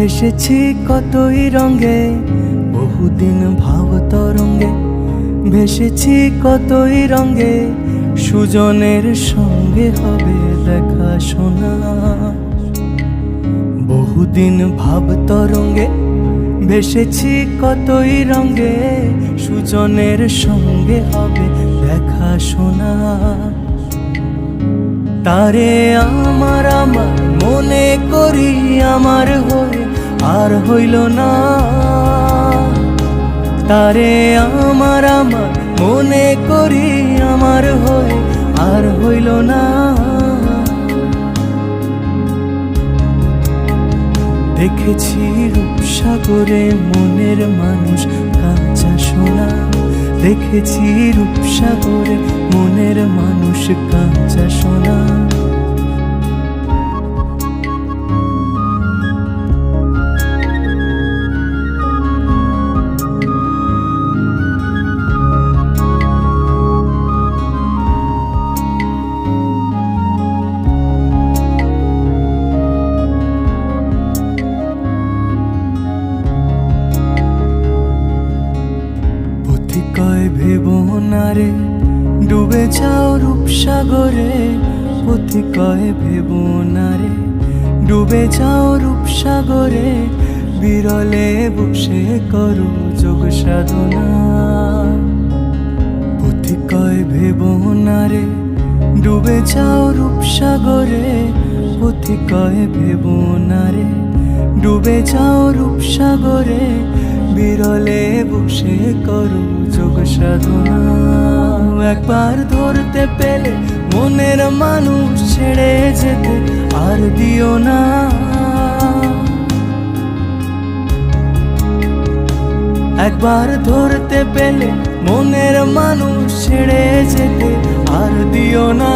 ভেসেছি কতই রঙে, বহুদিন ভাব তরঙ্গে। ভেসেছি কতই রঙে, সুজনের সঙ্গে হবে দেখা শোনা। বহুদিন ভাব তরঙ্গে ভেসেছি কতই রঙে, সুজনের সঙ্গে হবে দেখা শোনা। তারে আমার মনে করি আমার হয়ে আর হইল না। তারে আমার মনে করি আমার হয়ে আর হইল না। দেখেছি রূপসাগরে মনের মানুষ কাঁচা সোনা। দেখেছি রূপসাগরে মনের মানুষ কাঁচা সোনা। কয় ভেবো না রে ডুবে যাও রূপসাগরে। পথি কয় ভেবো না রে ডুবে যাও রূপসাগরে। বিরলে বসে করো যোগ সাধনা। পথি কয় ভেবো না রে ডুবে যাও রূপসাগরে। পথি কয় ভেবো না রে ডুবে যাও রূপসাগরে। বিরলে বসে করো যোগ সাধনা। একবার ধরতে পেলে মনের মানুষ ছেড়ে যেতে আর দিও না। একবার ধরতে পেলে মনের মানুষ ছেড়ে যেতে আর দিও না।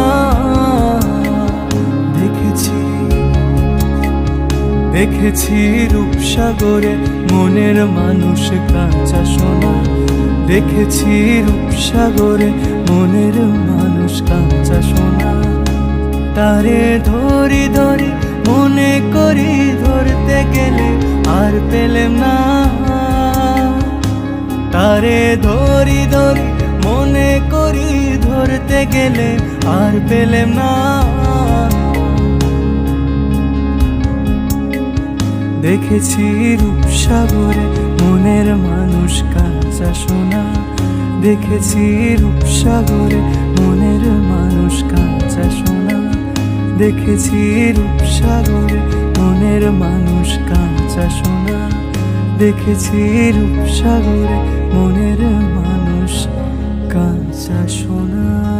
দেখেছি রূপসাগরে মনের মানুষ কাঁচা সোনা। দেখেছি রূপসাগরে মনের মানুষ কাঁচা সোনা। তারে ধরি ধরি মনে করি ধরতে গেলে আর পেলেম না। তারে ধরি ধরি মনে করি ধরতে গেলে আর পেলেম না। দেখেছি রূপসাগরে মনের মানুষ কাঁচা সোনা। দেখেছি রূপসাগরে মনের মানুষ কাঁচা সোনা। দেখেছি রূপসাগরে মনের মানুষ কাঁচা সোনা। দেখেছি রূপসাগরে মনের মানুষ কাঁচা সোনা।